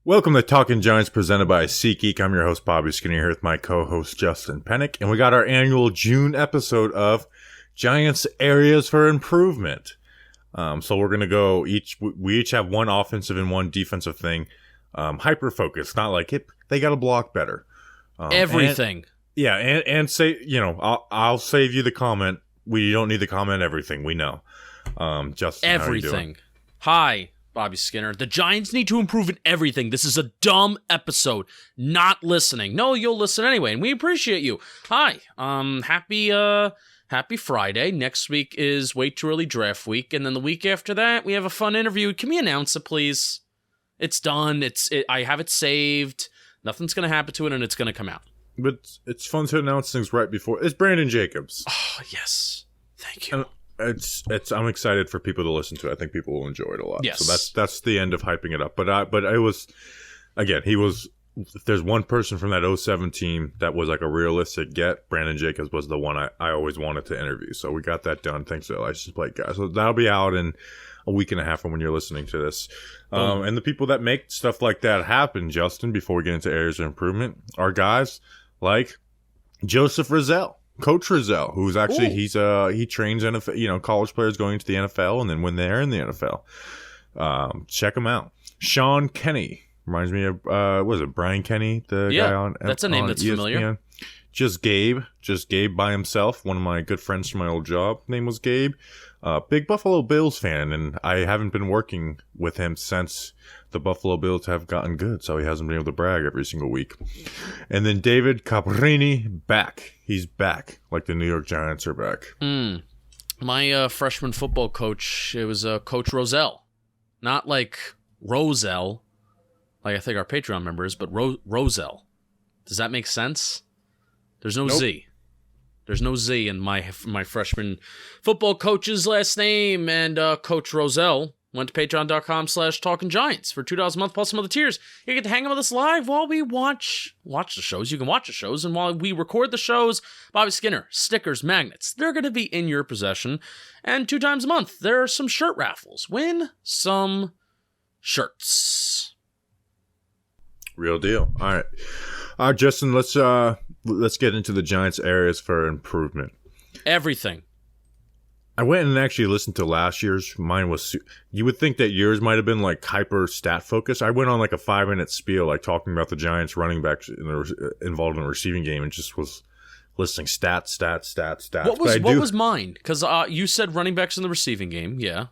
Welcome to Talking Giants presented by SeatGeek. I'm your host, Bobby Skinner, here with my co-host, Justin Pennick. And we got our annual June episode of Giants Areas for Improvement. So we're going to go we each have one offensive and one defensive thing. Hyper-focused, not like they got to block better. Everything. And say, I'll save you the comment. We don't need to comment everything. We know. Justin, everything. How are you doing? Hi, Bobby Skinner. The Giants need to improve in everything. This is a dumb episode. Not listening. No, you'll listen anyway, and we appreciate you. Hi. Happy Friday. Next week is way too early draft week, and then the week after that, we have a fun interview. Can we announce it, please? It's done. I have it saved. Nothing's going to happen to it, and it's going to come out. But it's fun to announce things right before. It's Brandon Jacobs. Oh, yes. Thank you. And I'm excited for people to listen to it. I think people will enjoy it a lot. Yes. So that's the end of hyping it up. But it was, again, if there's one person from that 07 team that was like a realistic get, Brandon Jacobs was the one I always wanted to interview. So we got that done thanks to the license plate guys. So that'll be out in a week and a half from when you're listening to this. And the people that make stuff like that happen, Justin, before we get into areas of improvement, are guys like Joseph Rizell. Coach Rizell, who's actually he trains NFL, college players going into the NFL, and then when they're in the NFL, check him out. Sean Kenny reminds me of was it Brian Kenny, the guy on that's a name that's ESPN. familiar. Just Gabe by himself. One of my good friends from my old job, name was Gabe. Big Buffalo Bills fan, and I haven't been working with him since the Buffalo Bills have gotten good, so he hasn't been able to brag every single week. And then David Caprini, back. He's back, like the New York Giants are back. My freshman football coach, it was Coach Rozelle. Not like Roselle, like I think our Patreon members, but Rozelle. Does that make sense? There's no Z. There's no Z in my freshman football coach's last name, and Coach Rozelle went to patreon.com/talkinggiants for $2 a month plus some other tiers. You get to hang out with us live while we watch the shows. You can watch the shows, and while we record the shows, Bobby Skinner, stickers, magnets, they're going to be in your possession. And 2 times a month, there are some shirt raffles. Win some shirts. Real deal. All right, Justin, let's get into the Giants' areas for improvement. Everything. I went and actually listened to last year's. Mine was, you would think that yours might have been like hyper stat focused. I went on like a 5-minute spiel, like talking about the Giants running backs involved in the receiving game, and just was listing stats. What was mine? Because you said running backs in the receiving game. Yeah.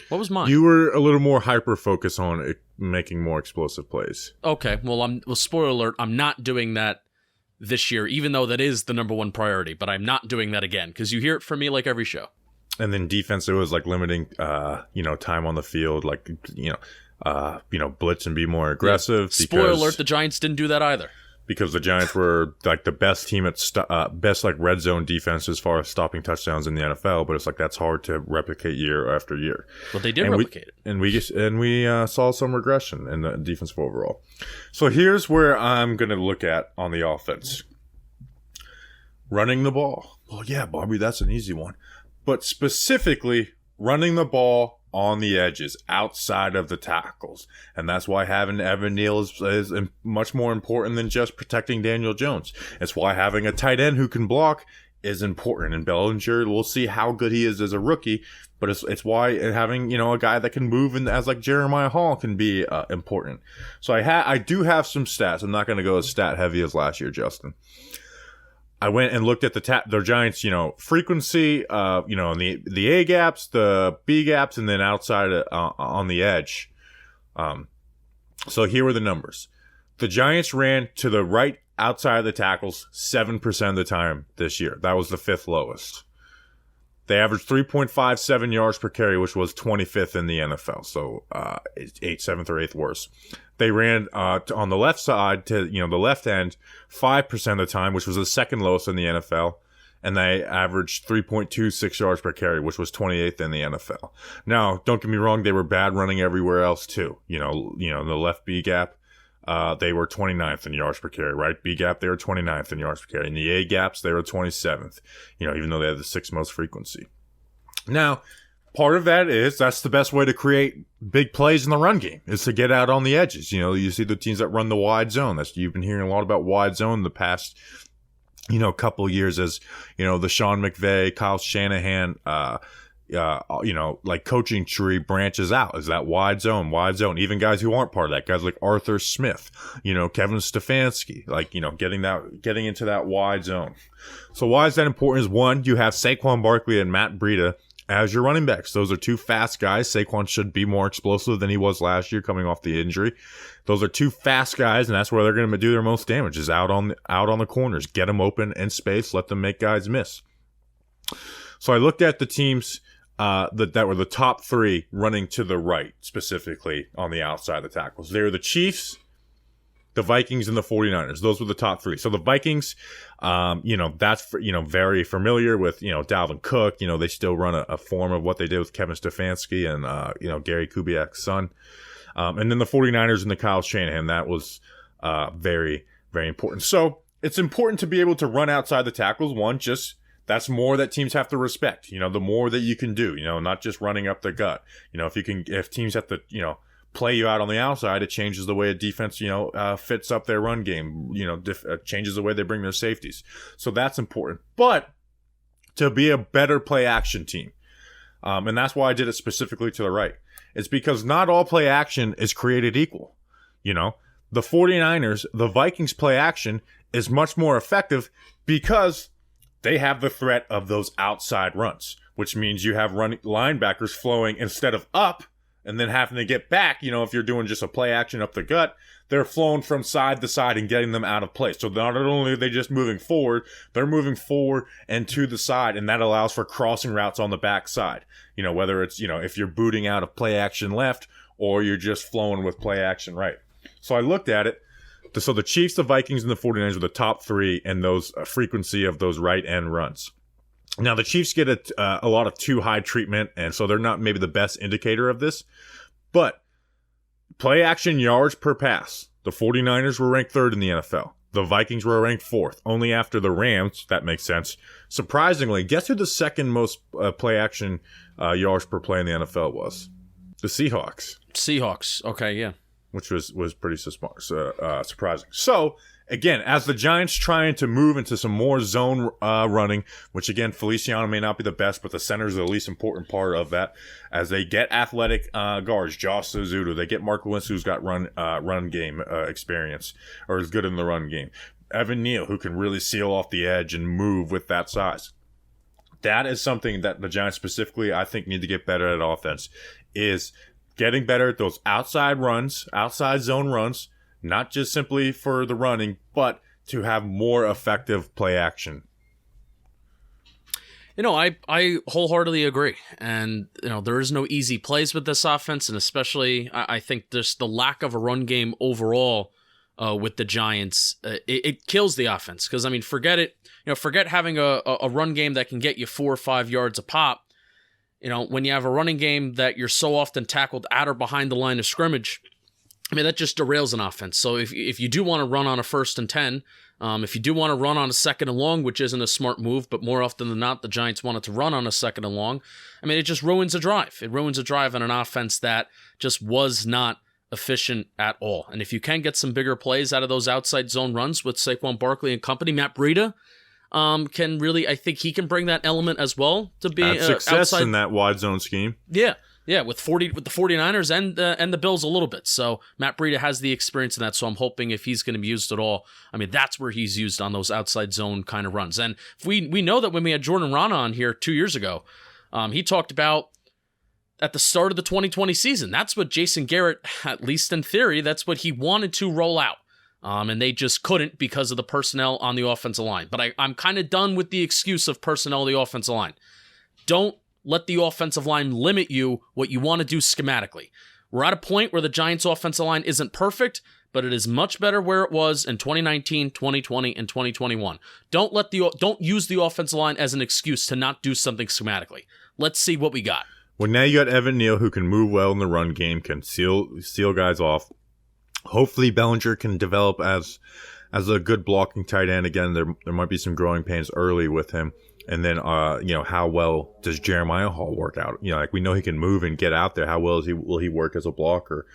What was mine? You were a little more hyper focused on making more explosive plays. Okay. Well, spoiler alert, I'm not doing that this year, even though that is the number one priority, but I'm not doing that again, because you hear it from me like every show. And then defense, it was like limiting, time on the field, like, blitz and be more aggressive. Yeah. Spoiler alert, the Giants didn't do that either. Because the Giants were like the best team at best like red zone defense as far as stopping touchdowns in the NFL, but it's like that's hard to replicate year after year. But they did replicate it, and we saw some regression in the defensive overall. So here's where I'm going to look at on the offense: running the ball. Well, yeah, Bobby, that's an easy one. But specifically, running the ball on the edges, outside of the tackles. And that's why having Evan Neal is much more important than just protecting Daniel Jones. It's why having a tight end who can block is important. And Bellinger, we'll see how good he is as a rookie, but it's why having, a guy that can move and as like Jeremiah Hall can be important. So I do have some stats. I'm not going to go as stat heavy as last year, Justin. I went and looked at the Giants, frequency, the A gaps, the B gaps, and then outside on the edge. So here were the numbers. The Giants ran to the right outside of the tackles 7% of the time this year. That was the 5th lowest. They averaged 3.57 yards per carry, which was 25th in the NFL. So 7th or 8th worst. They ran on the left side to the left end 5% of the time, which was the 2nd lowest in the NFL, and they averaged 3.26 yards per carry, which was 28th in the NFL. Now, don't get me wrong; they were bad running everywhere else too. The left B gap, they were 29th in yards per carry. Right B gap, they were 29th in yards per carry. In the A gaps, they were 27th. Even though they had the 6th most frequency. Now, part of that is that's the best way to create big plays in the run game is to get out on the edges. You know, you see the teams that run the wide zone. You've been hearing a lot about wide zone the past, couple years as, the Sean McVay, Kyle Shanahan, like coaching tree branches out is that wide zone, even guys who aren't part of that, guys like Arthur Smith, Kevin Stefanski, like, getting into that wide zone. So why is that important is one, you have Saquon Barkley and Matt Breida as your running backs. Those are two fast guys. Saquon should be more explosive than he was last year coming off the injury. Those are two fast guys, and that's where they're going to do their most damage is out on the corners. Get them open in space, let them make guys miss. So I looked at the teams that were the top three running to the right, specifically on the outside of the tackles. They were the Chiefs, the Vikings, and the 49ers. Those were the top three. So the Vikings, that's, very familiar with, Dalvin Cook. They still run a form of what they did with Kevin Stefanski and, Gary Kubiak's son. And then the 49ers and the Kyle Shanahan, that was very, very important. So it's important to be able to run outside the tackles. One, just that's more that teams have to respect, the more that you can do, not just running up the gut. If teams have to, play you out on the outside, it changes the way a defense, fits up their run game, changes the way they bring their safeties. So that's important. But to be a better play action team, and that's why I did it specifically to the right, it's because not all play action is created equal. The 49ers, the Vikings play action is much more effective because they have the threat of those outside runs, which means you have linebackers flowing instead of up and then having to get back. If you're doing just a play action up the gut, they're flowing from side to side and getting them out of place. So not only are they just moving forward, they're moving forward and to the side, and that allows for crossing routes on the backside. Whether it's, if you're booting out of play action left or you're just flowing with play action right. So I looked at it. So the Chiefs, the Vikings, and the 49ers were the top three in those frequency of those right end runs. Now, the Chiefs get a lot of too high treatment, and so they're not maybe the best indicator of this. But play action yards per pass, the 49ers were ranked third in the NFL. The Vikings were ranked fourth, only after the Rams. That makes sense. Surprisingly, guess who the second most play action yards per play in the NFL was? The Seahawks. Seahawks. Okay, yeah. Which was pretty surprising. So, again, as the Giants trying to move into some more zone running, which, again, Feliciano may not be the best, but the center is the least important part of that. As they get athletic guards, Josh Suzudu, they get Mark Lewis, who's got run game experience, or is good in the run game. Evan Neal, who can really seal off the edge and move with that size. That is something that the Giants specifically, I think, need to get better at offense, is getting better at those outside runs, outside zone runs, not just simply for the running, but to have more effective play action. I wholeheartedly agree. And, there is no easy plays with this offense, and especially I think there's the lack of a run game overall with the Giants. It kills the offense because, forget it. Forget having a run game that can get you 4 or 5 yards a pop. When you have a running game that you're so often tackled at or behind the line of scrimmage, that just derails an offense. So if you do want to run on a 1st and 10, if you do want to run on a 2nd and long, which isn't a smart move, but more often than not, the Giants wanted to run on a 2nd and long, it just ruins a drive. It ruins a drive on an offense that just was not efficient at all. And if you can get some bigger plays out of those outside zone runs with Saquon Barkley and company, Matt Breida, can really, I think he can bring that element as well to be success outside in that wide zone scheme. Yeah, with the 49ers and the Bills a little bit. So Matt Breida has the experience in that. So I'm hoping if he's going to be used at all, that's where he's used on those outside zone kind of runs. And we know that when we had Jordan Rana on here 2 years ago, he talked about at the start of the 2020 season, that's what Jason Garrett, at least in theory, that's what he wanted to roll out. And they just couldn't because of the personnel on the offensive line. But I'm kind of done with the excuse of personnel on the offensive line. Don't let the offensive line limit you what you want to do schematically. We're at a point where the Giants' offensive line isn't perfect, but it is much better where it was in 2019, 2020, and 2021. Don't use the offensive line as an excuse to not do something schematically. Let's see what we got. Well, now you got Evan Neal, who can move well in the run game, can seal guys off. Hopefully Bellinger can develop as a good blocking tight end. Again, there might be some growing pains early with him. And then, how well does Jeremiah Hall work out? Like we know he can move and get out there. How well will he work as a blocker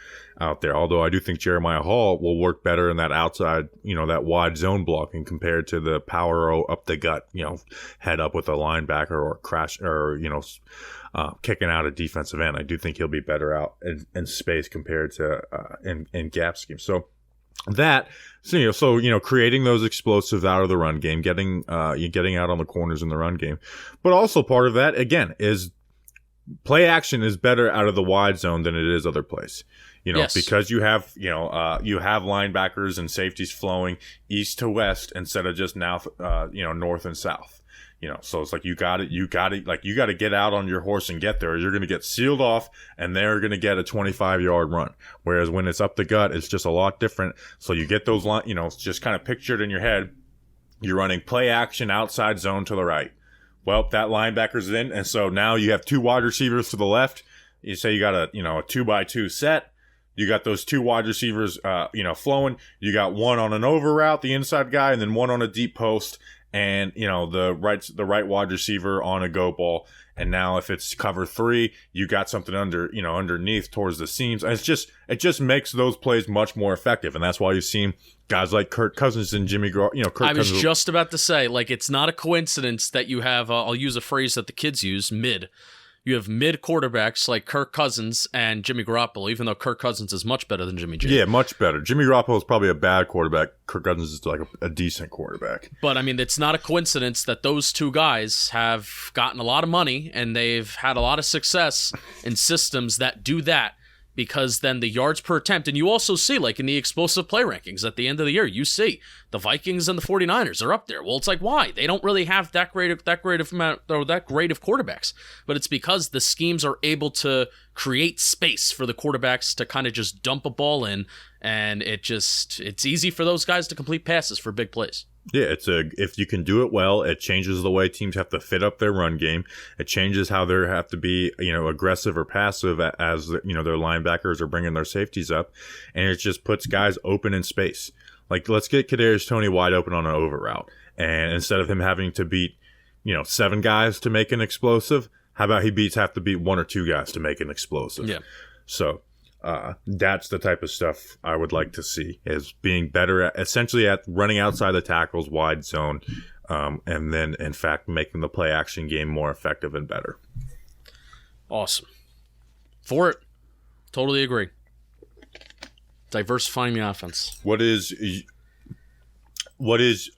out there? Although I do think Jeremiah Hall will work better in that outside, that wide zone blocking compared to the power up the gut, head up with a linebacker or crash or, kicking out a defensive end. I do think he'll be better out in space compared to in gap scheme. So creating those explosives out of the run game, getting out on the corners in the run game. But also part of that, again, is play action is better out of the wide zone than it is other plays. Yes. Because you have linebackers and safeties flowing east to west instead of just now, north and south. So it's like you got to get out on your horse and get there, or you're going to get sealed off and they're going to get a 25-yard run. Whereas when it's up the gut, it's just a lot different. So you get those just kind of pictured in your head. You're running play action outside zone to the right. Well, that linebacker's in. And so now you have two wide receivers to the left. You say you got a 2x2 set. You got those two wide receivers, flowing. You got one on an over route, the inside guy, and then one on a deep post. And the right wide receiver on a go ball, and now if it's cover 3, you got something underneath towards the seams. And it just makes those plays much more effective, and that's why you've seen guys like Kirk Cousins and Jimmy Garoppolo. I was just about to say, like, it's not a coincidence that you have. I'll use a phrase that the kids use: mid. You have mid quarterbacks like Kirk Cousins and Jimmy Garoppolo, even though Kirk Cousins is much better than Jimmy G. Yeah, much better. Jimmy Garoppolo is probably a bad quarterback. Kirk Cousins is like a decent quarterback. But, I mean, it's not a coincidence that those two guys have gotten a lot of money and they've had a lot of success in systems that do that, because then the yards per attempt, and you also see, like in the explosive play rankings at the end of the year, you see the Vikings and the 49ers are up there. Well, it's like, why? They don't really have that great of quarterbacks, but it's because the schemes are able to create space for the quarterbacks to kind of just dump a ball in, and it's easy for those guys to complete passes for big plays. Yeah, if you can do it well, it changes the way teams have to fit up their run game. It changes how they have to be, aggressive or passive as their linebackers are bringing their safeties up, and it just puts guys open in space. Like, let's get Kadarius Toney wide open on an over route, and instead of him having to beat 7 guys to make an explosive, how about he have to beat 1 or 2 guys to make an explosive? Yeah. So that's the type of stuff I would like to see, is being better at running outside the tackles, wide zone, and then in fact making the play action game more effective and better. Awesome. For it. Totally agree. Diversifying the offense. What is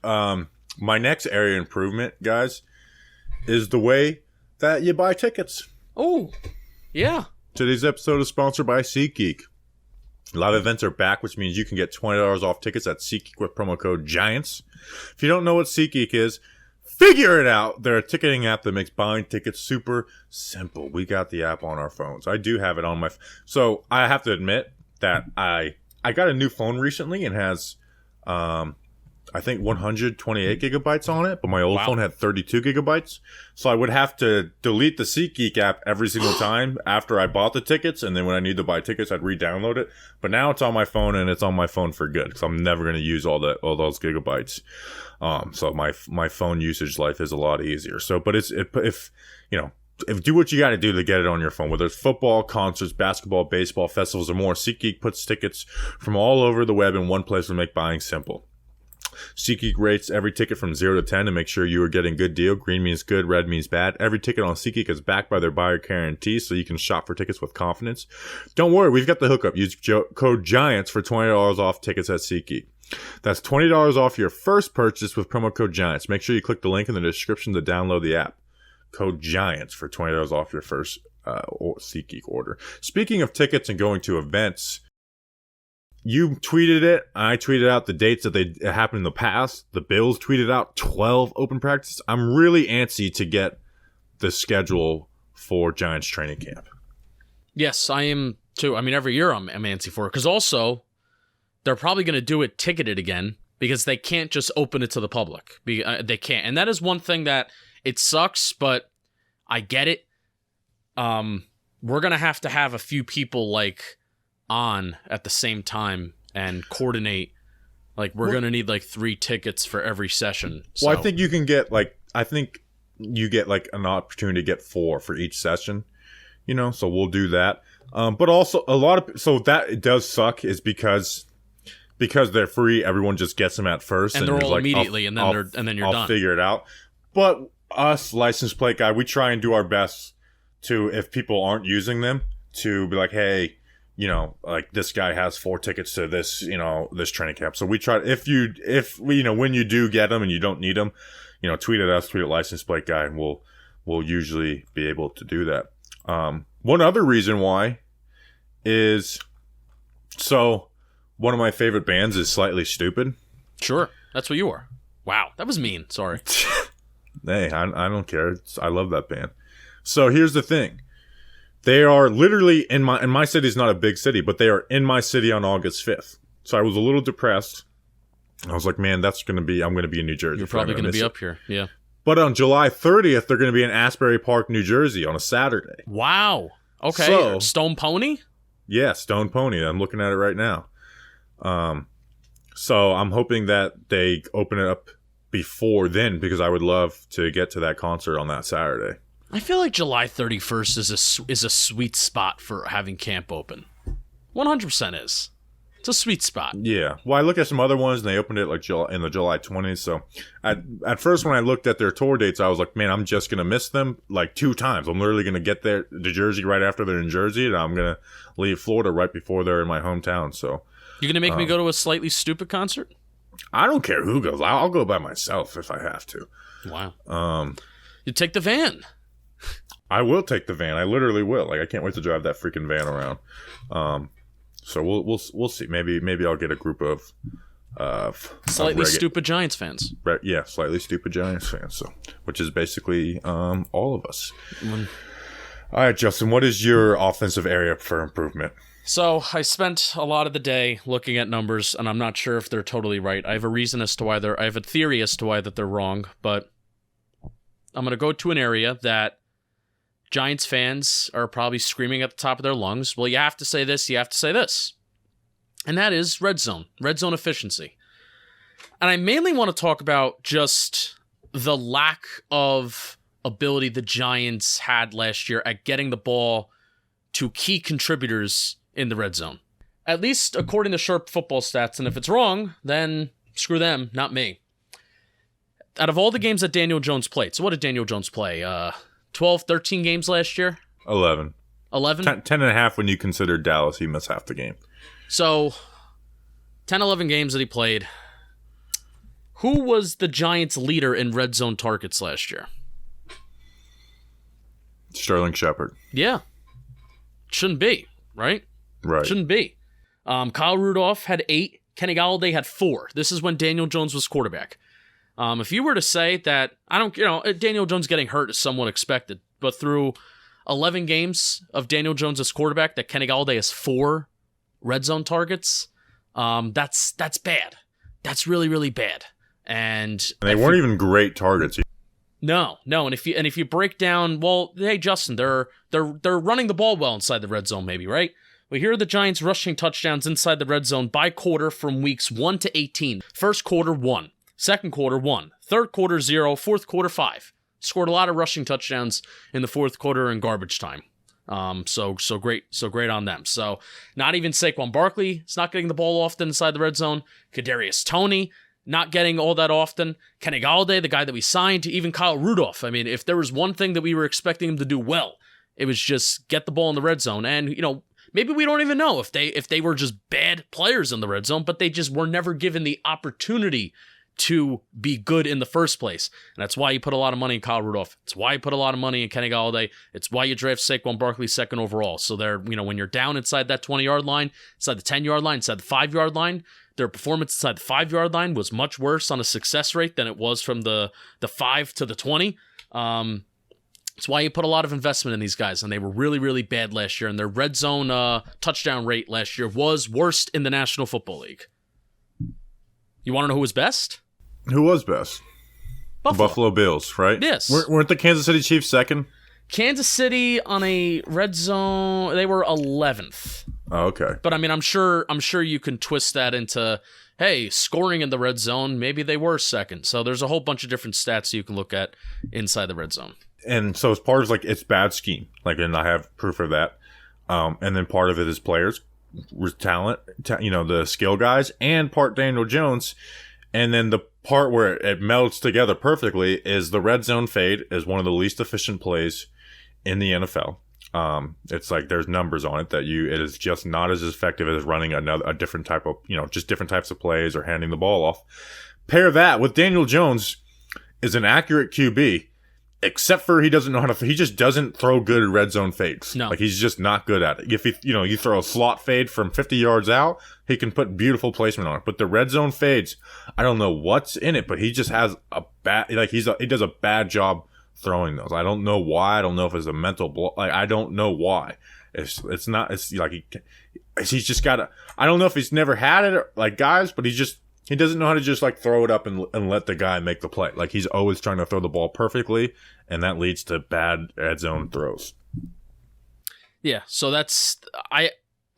my next area of improvement, guys, is the way that you buy tickets. Oh, yeah. Today's episode is sponsored by SeatGeek. Live events are back, which means you can get $20 off tickets at SeatGeek with promo code GIANTS. If you don't know what SeatGeek is, figure it out. They're a ticketing app that makes buying tickets super simple. We got the app on our phones. I do have it on my so I have to admit that I got a new phone recently and has I think 128 gigabytes on it, but my old phone had 32 gigabytes. So I would have to delete the SeatGeek app every single time after I bought the tickets. And then when I need to buy tickets, I'd re-download it. But now it's on my phone, and it's on my phone for good, because I'm never going to use all those gigabytes. So my phone usage life is a lot easier. So, but if do what you got to do to get it on your phone, whether it's football, concerts, basketball, baseball, festivals, or more, SeatGeek puts tickets from all over the web in one place to make buying simple. SeatGeek rates every ticket from 0 to 10 to make sure you are getting a good deal. Green means good, red means bad. Every ticket on SeatGeek is backed by their buyer guarantee, so you can shop for tickets with confidence. Don't worry, we've got the hookup. Use code GIANTS for $20 off tickets at SeatGeek. That's $20 off your first purchase with promo code GIANTS. Make sure you click the link in the description to download the app. Code GIANTS for $20 off your first SeatGeek order. Speaking of tickets and going to events, you tweeted it. I tweeted out the dates that they happened in the past. The Bills tweeted out 12 open practices. I'm really antsy to get the schedule for Giants training camp. Yes, I am too. I mean, every year I'm antsy for it, because also they're probably going to do it ticketed again, because they can't just open it to the public. They can't. And that is one thing that it sucks, but I get it. We're going to have a few people on at the same time and coordinate. We're going to need 3 tickets for every session. So. Well, I think you can get I think you get like an opportunity to get 4 for each session, so we'll do that. But also so that it does suck is because they're free, everyone just gets them at first, and they're all immediately, and then you're done. I'll figure it out. But us license plate guy, we try and do our best to, if people aren't using them, to be like, hey, like this guy has 4 tickets to this, this training camp. So we try, when you do get them and you don't need them, tweet at us, tweet at license plate guy, and we'll usually be able to do that. One other reason why is, so one of my favorite bands is Slightly Stupid. Sure. That's what you are. Wow. That was mean. Sorry. Hey, I don't care. I love that band. So here's the thing. They are literally in my city is not a big city, but they are in my city on August 5th. So I was a little depressed. I was like, man, I'm going to be in New Jersey. You're probably going to be up here. Yeah. But on July 30th, they're going to be in Asbury Park, New Jersey on a Saturday. Wow. Okay. So, Stone Pony? Yeah, Stone Pony. I'm looking at it right now. So I'm hoping that they open it up before then, because I would love to get to that concert on that Saturday. I feel like July 31st is a sweet spot for having camp open. 100% is. It's a sweet spot. Yeah. Well, I look at some other ones, and they opened it like in the July 20th. So at first, when I looked at their tour dates, I was like, man, I'm just going to miss them like 2 times. I'm literally going to get there to Jersey right after they're in Jersey, and I'm going to leave Florida right before they're in my hometown. So you're going to make me go to a Slightly Stupid concert? I don't care who goes. I'll go by myself if I have to. Wow. You take the van. I will take the van. I literally will. Like, I can't wait to drive that freaking van around. So we'll see. Maybe I'll get a group of Slightly Stupid Giants fans. Yeah, Slightly Stupid Giants fans. So, which is basically all of us. All right, Justin. What is your offensive area for improvement? So I spent a lot of the day looking at numbers, and I'm not sure if they're totally right. I have a theory as to why that they're wrong, but I'm going to go to an area that Giants fans are probably screaming at the top of their lungs. Well, you have to say this, you have to say this. And that is red zone efficiency. And I mainly want to talk about just the lack of ability the Giants had last year at getting the ball to key contributors in the red zone. At least according to Sharp Football Stats, and if it's wrong, then screw them, not me. Out of all the games that Daniel Jones played, so what did Daniel Jones play? 12, 13 games last year? 11. 11? 10 and a half when you consider Dallas. He missed half the game. So, 10, 11 games that he played. Who was the Giants' leader in red zone targets last year? Sterling Shepard. Yeah. Shouldn't be, right? Right. Shouldn't be. Kyle Rudolph had 8. Kenny Golladay had 4. This is when Daniel Jones was quarterback. If you were to say that, Daniel Jones getting hurt is somewhat expected, but through 11 games of Daniel Jones as quarterback, that Kenny Golladay has 4 red zone targets, that's bad. That's really, really bad. And they weren't even great targets. No. And if you break down, well, hey Justin, they're running the ball well inside the red zone, maybe, right? Well, here are the Giants rushing touchdowns inside the red zone by quarter from weeks 1 to 18. First quarter 1. Second quarter, 1. Third quarter, 0. Fourth quarter, 5. Scored a lot of rushing touchdowns in the fourth quarter in garbage time. So great on them. So not even Saquon Barkley is not getting the ball often inside the red zone. Kadarius Toney not getting all that often. Kenny Golladay, the guy that we signed, even Kyle Rudolph. I mean, if there was one thing that we were expecting him to do well, it was just get the ball in the red zone. And maybe we don't even know if they were just bad players in the red zone, but they just were never given the opportunity to be good in the first place. And that's why you put a lot of money in Kyle Rudolph. It's why you put a lot of money in Kenny Golladay. It's why you draft Saquon Barkley 2nd overall. So they're, when you're down inside that 20-yard line, inside the 10-yard line, inside the 5-yard line, their performance inside the 5-yard line was much worse on a success rate than it was from the 5 to the 20. It's why you put a lot of investment in these guys, and they were really, really bad last year. And their red zone touchdown rate last year was worst in the National Football League. You want to know who was best? Who was best? Buffalo Bills, right? Yes. Weren't the Kansas City Chiefs second? Kansas City on a red zone, they were 11th. Oh, okay. But I mean, I'm sure you can twist that into, hey, scoring in the red zone, maybe they were second. So there's a whole bunch of different stats you can look at inside the red zone. And so as part of like it's bad scheme, like, and I have proof of that. And then part of it is players, talent, the skill guys, and part Daniel Jones. And then the part where it melds together perfectly is the red zone fade is one of the least efficient plays in the NFL. It's like there's numbers on it that it is just not as effective as running a different type of, just different types of plays or handing the ball off. Pair that with Daniel Jones is an accurate QB, except for he just doesn't throw good red zone fades. No. Like he's just not good at it. If you throw a slot fade from 50 yards out, he can put beautiful placement on it. But the red zone fades, I don't know what's in it, but he just has a bad, he does a bad job throwing those. I don't know why. I don't know if it's a mental block. Like, I don't know why. He's just got to, I don't know if he's never had it, like guys, but he doesn't know how to just like throw it up and let the guy make the play. Like he's always trying to throw the ball perfectly, and that leads to bad red zone throws. Yeah. So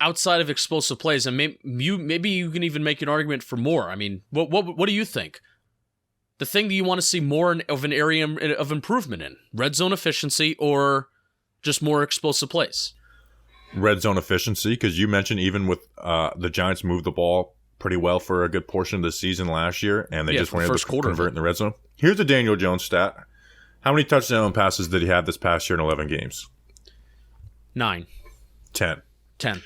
outside of explosive plays, and maybe you can even make an argument for more. I mean, what do you think? The thing that you want to see more of an area of improvement in? Red zone efficiency or just more explosive plays? Red zone efficiency, because you mentioned even with the Giants moved the ball pretty well for a good portion of the season last year, and they just weren't able to convert in the red zone. Here's a Daniel Jones stat. How many touchdown passes did he have this past year in 11 games? 9. 10. 10.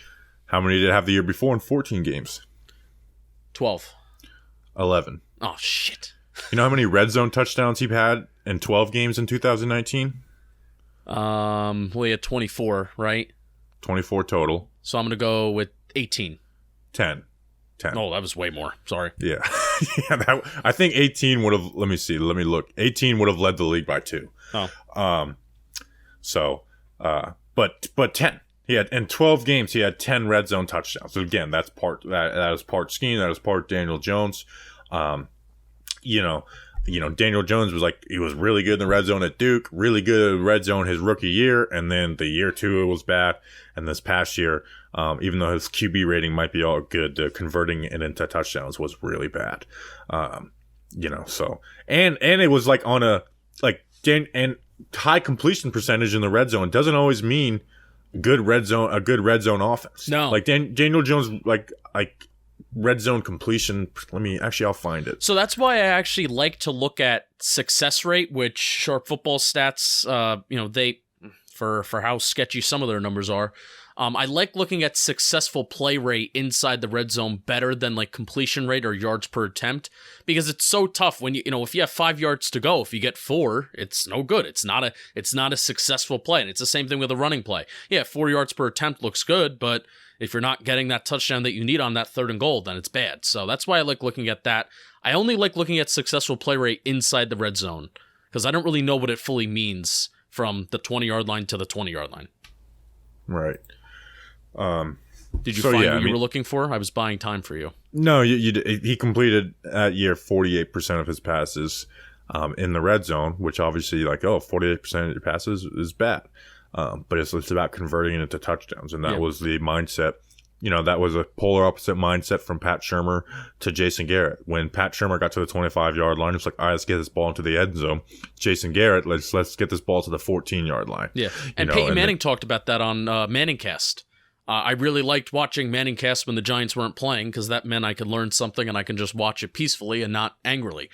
How many did he have the year before in 14 games? 12. 11. Oh, shit. You know how many red zone touchdowns he had in 12 games in 2019? Well, he had 24, right? 24 total. So I'm going to go with 18. 10. Oh, that was way more. Sorry. Yeah. I think 18 would have, let me look. 18 would have led the league by 2. Oh. But 10. He had, in 12 games, he had 10 red zone touchdowns. So again, that is part scheme, that is part Daniel Jones. Daniel Jones he was really good in the red zone at Duke, really good in the red zone his rookie year, and then the year 2 it was bad, and this past year, even though his QB rating might be all good, converting it into touchdowns was really bad. And it was like on a high completion percentage in the red zone doesn't always mean a good red zone offense. No, like Daniel Jones red zone completion. I'll find it. So that's why I actually like to look at success rate, which Sharp Football Stats, they for how sketchy some of their numbers are. I like looking at successful play rate inside the red zone better than like completion rate or yards per attempt, because it's so tough when if you have 5 yards to go, if you get 4, it's no good. It's not a successful play. And it's the same thing with a running play. Yeah, 4 yards per attempt looks good, but if you're not getting that touchdown that you need on that 3rd and goal, then it's bad. So that's why I like looking at that. I only like looking at successful play rate inside the red zone, because I don't really know what it fully means from the 20-yard line to the 20-yard line. Right. Did you find what you were looking for? I was buying time for you. No, he completed that year 48% of his passes in the red zone, which obviously 48% of your passes is bad. But it's about converting it into touchdowns, and that was the mindset. That was a polar opposite mindset from Pat Shurmur to Jason Garrett. When Pat Shurmur got to the 25-yard line, it was like, all right, let's get this ball into the end zone. Jason Garrett, let's get this ball to the 14-yard line. Yeah, and Peyton Manning talked about that on Manningcast. I really liked watching Manningcast when the Giants weren't playing, because that meant I could learn something and I can just watch it peacefully and not angrily.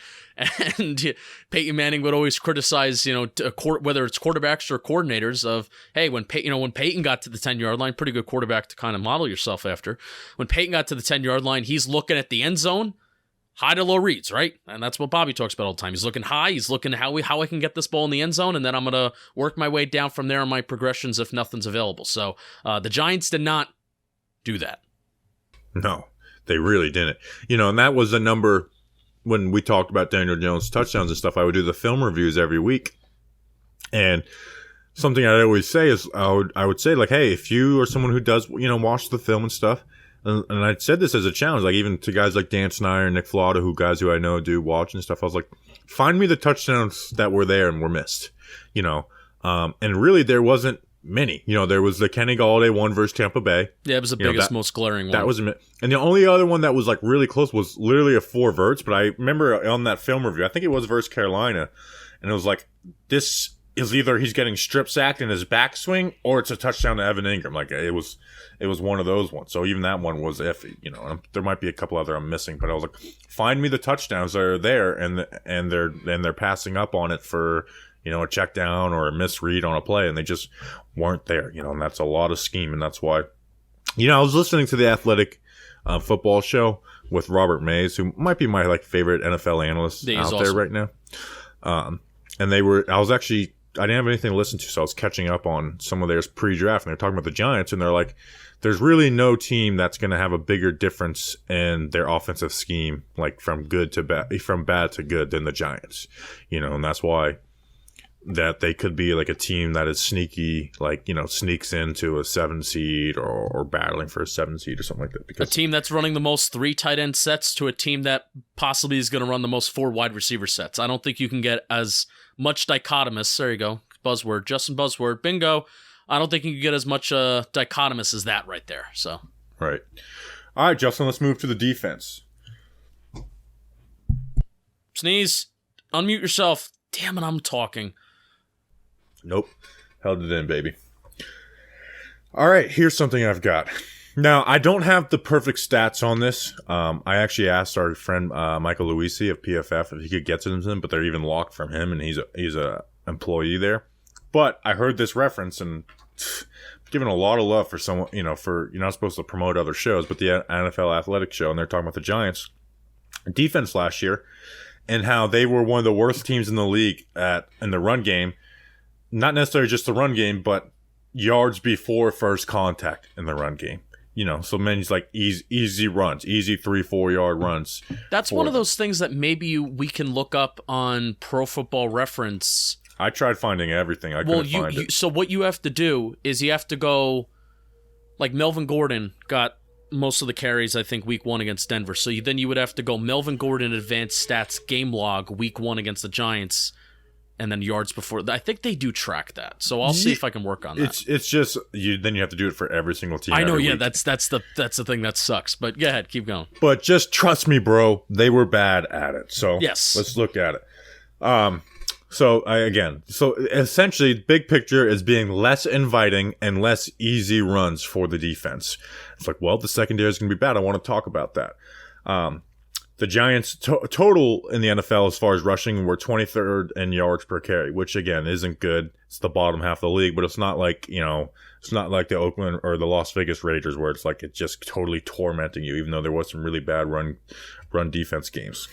And Peyton Manning would always criticize, whether it's quarterbacks or coordinators of, hey, when Peyton got to the 10-yard line, pretty good quarterback to kind of model yourself after. When Peyton got to the 10-yard line, he's looking at the end zone, high to low reads, right? And that's what Bobby talks about all the time. He's looking high. He's looking how I can get this ball in the end zone, and then I'm going to work my way down from there on my progressions if nothing's available. So the Giants did not do that. No, they really didn't. And that was a number when we talked about Daniel Jones' touchdowns and stuff. I would do the film reviews every week. And something I'd always say is I would say, hey, if you are someone who does, watch the film and stuff, and I said this as a challenge, even to guys like Dan Snyder and Nick Flauta, guys who I know do watch and stuff. I was like, find me the touchdowns that were there and were missed. And really, there wasn't many. There was the Kenny Galladay one versus Tampa Bay. Yeah, it was the biggest, most glaring one. That was, and the only other one that was like really close was literally a 4 verts. But I remember on that film review, I think it was versus Carolina, and it was like, this is either he's getting strip sacked in his backswing or it's a touchdown to Evan Ingram. Like it was one of those ones. So even that one was iffy. And there might be a couple other I'm missing, but I was like, find me the touchdowns that are there, and they're passing up on it for a check down or a misread on a play, and they just weren't there. And that's a lot of scheme, and that's why. I was listening to the Athletic football show with Robert Mays, who might be my favorite NFL analyst out there right now. And I didn't have anything to listen to, so I was catching up on some of theirs pre-draft, and they're talking about the Giants, and they're like, there's really no team that's going to have a bigger difference in their offensive scheme, like from bad to good, than the Giants. And that's why that they could be like a team that is sneaky, sneaks into a 7 seed or battling for a 7 seed or something like that. Because a team that's running the most 3 tight end sets to a team that possibly is going to run the most 4 wide receiver sets. I don't think you can get as much dichotomous. There you go. Buzzword. Justin Buzzword. Bingo. I don't think you can get as much dichotomous as that right there. So. Right. All right, Justin, let's move to the defense. Sneeze. Unmute yourself. Damn it, I'm talking. Nope. Held it in, baby. All right, here's something I've got. Now, I don't have the perfect stats on this. I actually asked our friend Michael Luisi of PFF if he could get to them, but they're even locked from him, and he's a employee there. But I heard this reference and given a lot of love for someone, for you're not supposed to promote other shows, but the NFL Athletic show, and they're talking about the Giants defense last year and how they were one of the worst teams in the league in the run game. Not necessarily just the run game, but yards before first contact in the run game. So many like easy runs, easy 3-4 yard runs. That's one of those things that maybe we can look up on Pro Football Reference. I tried finding everything. I couldn't find it. So what you have to do is you have to go, like Melvin Gordon got most of the carries, I think, week 1 against Denver. So then you would have to go Melvin Gordon advanced stats game log week 1 against the Giants. And then yards before. I think they do track that, so I'll see if I can work on that. It's just then you have to do it for every single team. I know, yeah, week. that's the thing that sucks. But go ahead, keep going. But just trust me, bro, they were bad at it. So yes, let's look at it. So essentially, big picture is being less inviting and less easy runs for the defense. It's like, well, the secondary is going to be bad. I want to talk about that. The Giants total in the NFL as far as rushing were 23rd in yards per carry, which again isn't good. It's the bottom half of the league, but it's not like it's not like the Oakland or the Las Vegas Raiders where it's like it's just totally tormenting you, even though there was some really bad run defense games.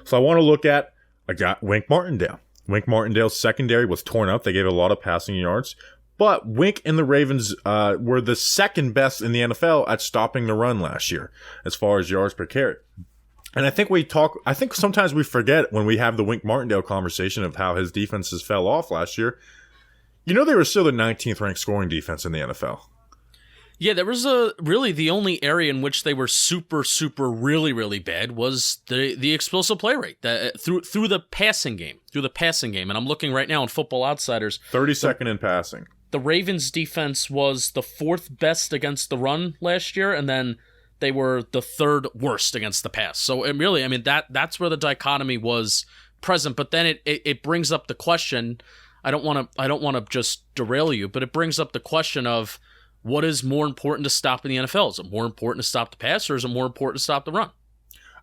So I got Wink Martindale. Wink Martindale's secondary was torn up. They gave a lot of passing yards. But Wink and the Ravens were the second best in the NFL at stopping the run last year as far as yards per carry. And I think sometimes we forget when we have the Wink Martindale conversation of how his defenses fell off last year. They were still the 19th ranked scoring defense in the NFL. Yeah, there was really the only area in which they were super, super, really, really bad was the explosive play rate through the passing game. And I'm looking right now on Football Outsiders. 32nd in passing. The Ravens defense was the 4th best against the run last year, and then they were the 3rd worst against the pass. So it really, I mean, that's where the dichotomy was present. But then it brings up the question. I don't want to just derail you, but it brings up the question of what is more important to stop in the NFL? Is it more important to stop the pass, or is it more important to stop the run?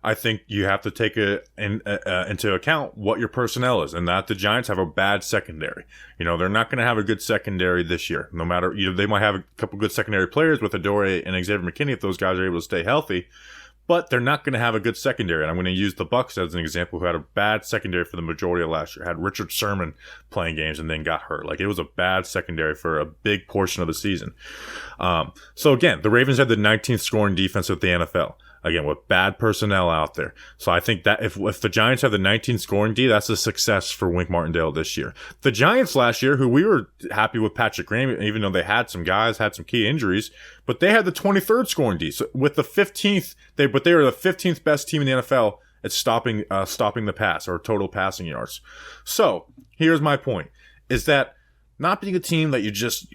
I think you have to take into account what your personnel is, and that the Giants have a bad secondary. They're not going to have a good secondary this year. No matter, they might have a couple good secondary players with Adoree and Xavier McKinney if those guys are able to stay healthy, but they're not going to have a good secondary. And I'm going to use the Bucs as an example, who had a bad secondary for the majority of last year. Had Richard Sherman playing games and then got hurt. Like, it was a bad secondary for a big portion of the season. So again, the Ravens had the 19th scoring defense of the NFL. Again, with bad personnel out there. So I think that if the Giants have the 19th scoring D, that's a success for Wink Martindale this year. The Giants last year, who we were happy with Patrick Graham, even though they had some key injuries, but they had the 23rd scoring D. So with the 15th, they were the 15th best team in the NFL at stopping the pass or total passing yards. So here's my point, is that Not being a team that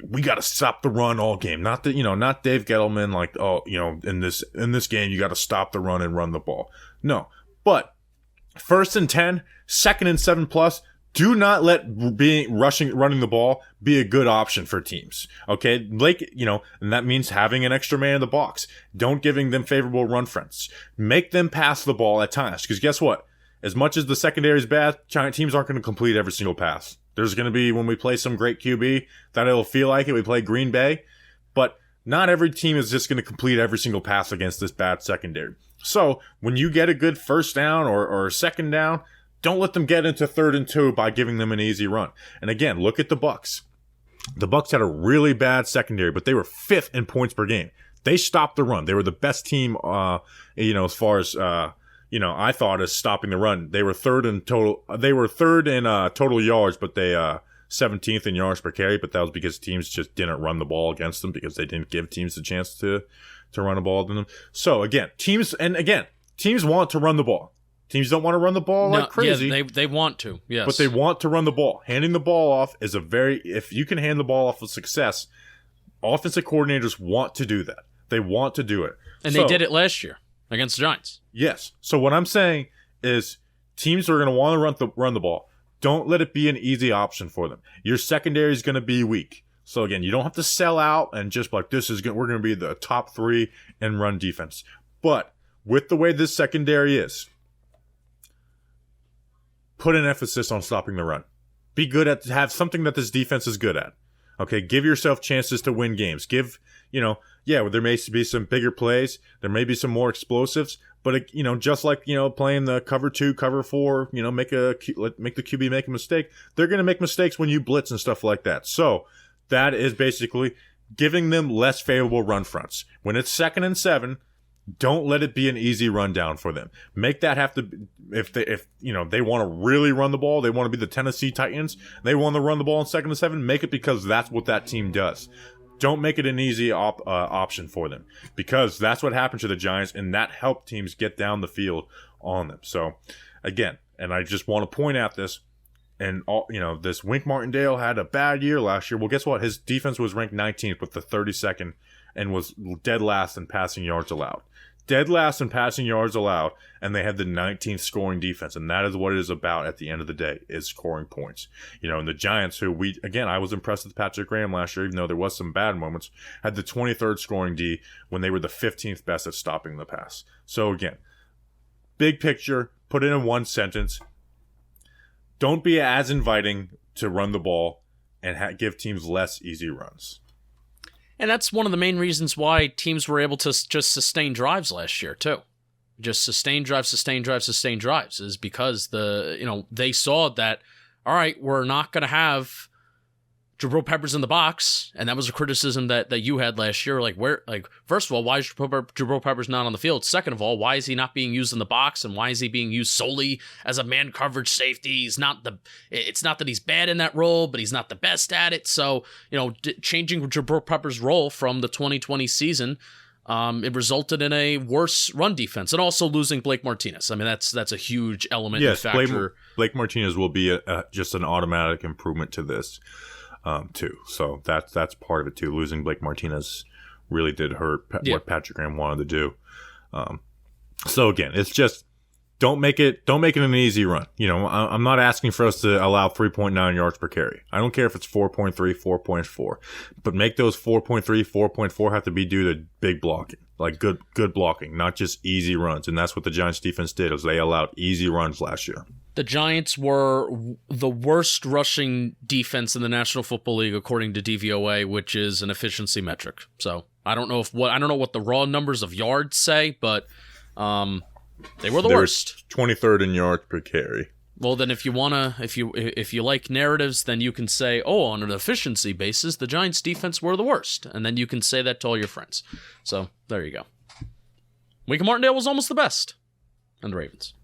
we got to stop the run all game. Not that, not Dave Gettleman, like, in this game, you got to stop the run and run the ball. No. But 1st and 10, 2nd and 7+, do not let running the ball be a good option for teams. Okay? And that means having an extra man in the box. Don't giving them favorable run fronts. Make them pass the ball at times. Because guess what? As much as the secondary is bad, Giant teams aren't going to complete every single pass. There's going to be, when we play some great QB, that it'll feel like it. We play Green Bay. But not every team is just going to complete every single pass against this bad secondary. So, when you get a good first down or a second down, don't let them get into 3rd and 2 by giving them an easy run. And again, look at the Bucs. The Bucs had a really bad secondary, but they were 5th in points per game. They stopped the run. They were the best team, as far as... I thought as stopping the run. They were 3rd in total. They were 3rd in total yards, but they 17th in yards per carry. But that was because teams just didn't run the ball against them because they didn't give teams the chance to run the ball to them. So teams want to run the ball. Teams don't want to run the ball like crazy. Yeah, they want to. Yes, but they want to run the ball. Handing the ball off is if you can hand the ball off with success, offensive coordinators want to do that. They want to do it, and they did it last year against the Giants. Yes. So what I'm saying is teams are going to want to run the ball. Don't let it be an easy option for them. Your secondary is going to be weak. So again, you don't have to sell out and just like we're going to be the top 3 in run defense. But with the way this secondary is, put an emphasis on stopping the run. Be good at have something that this defense is good at. Okay, give yourself chances to win games. There may be some bigger plays. There may be some more explosives. But, just like, playing the cover 2, cover 4, make the QB make a mistake. They're going to make mistakes when you blitz and stuff like that. So that is basically giving them less favorable run fronts. When it's 2nd and 7, don't let it be an easy rundown for them. Make that have to, if they want to really run the ball, they want to be the Tennessee Titans, they want to run the ball in 2nd and 7, make it because that's what that team does. Don't make it an easy option for them because that's what happened to the Giants, and that helped teams get down the field on them. So, again, and I just want to point out this, and this Wink Martindale had a bad year last year. Well, guess what? His defense was ranked 19th with the 32nd and was dead last in passing yards allowed. Dead last in passing yards allowed, and they had the 19th scoring defense, and that is what it is about at the end of the day, is scoring points. And the Giants, who I was impressed with Patrick Graham last year, even though there was some bad moments, had the 23rd scoring D when they were the 15th best at stopping the pass. So again, big picture, put it in one sentence. Don't be as inviting to run the ball and give teams less easy runs. And that's one of the main reasons why teams were able to just sustain drives last year, too. Just sustain drives, is because they saw that, all right, we're not going to have Jabril Peppers in the box, and that was a criticism that you had last year. First of all, why is Jabril Peppers not on the field? Second of all, why is he not being used in the box, and why is he being used solely as a man coverage safety? It's not that he's bad in that role, but he's not the best at it. So, changing Jabril Peppers' role from the 2020 season, it resulted in a worse run defense, and also losing Blake Martinez. I mean, that's a huge element and factor. Blake Martinez will be just an automatic improvement to this. Too. So that's part of it too. Losing Blake Martinez really did hurt what Patrick Graham wanted to do. So again, it's just don't make it an easy run. I'm not asking for us to allow 3.9 yards per carry. I don't care if it's 4.3, 4.4, but make those 4.3, 4.4 have to be due to big blocking, like good blocking, not just easy runs. And that's what the Giants defense did, is they allowed easy runs last year. The Giants were the worst rushing defense in the National Football League, according to DVOA, which is an efficiency metric. So I don't know what the raw numbers of yards say, but they were the worst. 23rd in yards per carry. Well, then if you like narratives, then you can say, on an efficiency basis, the Giants defense were the worst, and then you can say that to all your friends. So there you go. Wink Martindale was almost the best, and the Ravens.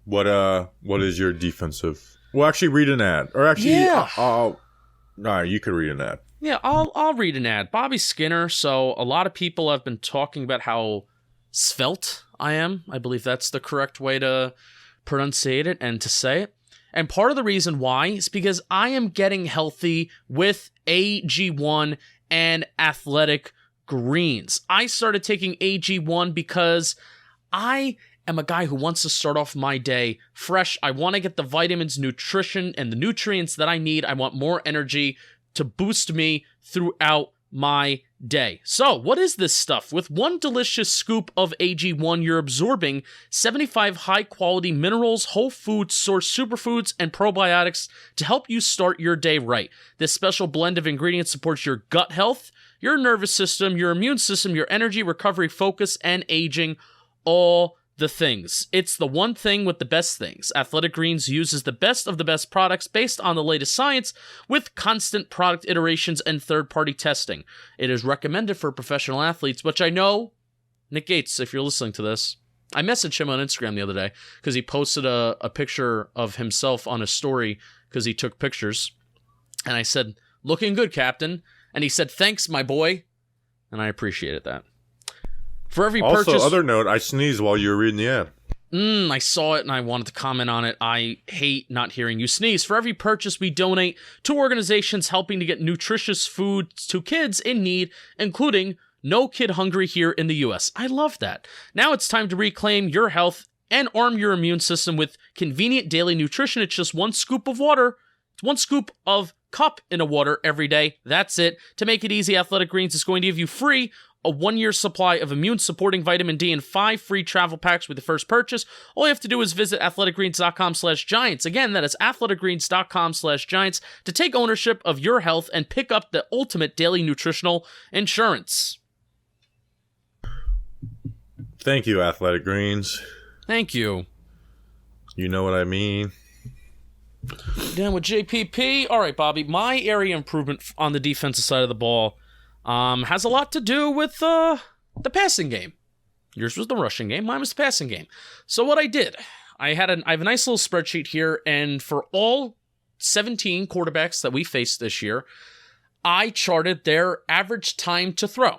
What is your defensive? Well, actually, read an ad, or actually, you could read an ad. Yeah, I'll read an ad. Bobby Skinner. So a lot of people have been talking about how svelte I am. I believe that's the correct way to pronunciate it and to say it. And part of the reason why is because I am getting healthy with AG1 and Athletic Greens. I started taking AG1 because I am a guy who wants to start off my day fresh. I want to get the vitamins, nutrition, and the nutrients that I need. I want more energy to boost me throughout my day. So, what is this stuff? With one delicious scoop of AG1, you're absorbing 75 high-quality minerals, whole food source superfoods, and probiotics to help you start your day right. This special blend of ingredients supports your gut health, your nervous system, your immune system, your energy, recovery, focus, and aging, all the things. It's the one thing with the best things. Athletic Greens uses the best of the best products based on the latest science with constant product iterations and third-party testing. It is recommended for professional athletes, which I know, Nick Gates, if you're listening to this, I messaged him on Instagram the other day because he posted a picture of himself on his story because he took pictures. And I said, "Looking good, Captain." And he said, "Thanks, my boy." And I appreciated that. For every purchase... Also, other note, I sneezed while you were reading the ad. I saw it and I wanted to comment on it. I hate not hearing you sneeze. For every purchase, we donate to organizations helping to get nutritious food to kids in need, including No Kid Hungry here in the U.S. I love that. Now it's time to reclaim your health and arm your immune system with convenient daily nutrition. It's just one scoop of water. It's one scoop of cup in a water every day. That's it. To make it easy, Athletic Greens is going to give you free a 1-year supply of immune-supporting vitamin D and 5 free travel packs with the first purchase. All you have to do is visit athleticgreens.com/giants. Again, that is athleticgreens.com/giants to take ownership of your health and pick up the ultimate daily nutritional insurance. Thank you, Athletic Greens. Thank you. You know what I mean. Down with JPP. All right, Bobby. My area improvement on the defensive side of the ball has a lot to do with the passing game. Yours was the rushing game. Mine was the passing game. So what I did, I have a nice little spreadsheet here, and for all 17 quarterbacks that we faced this year, I charted their average time to throw.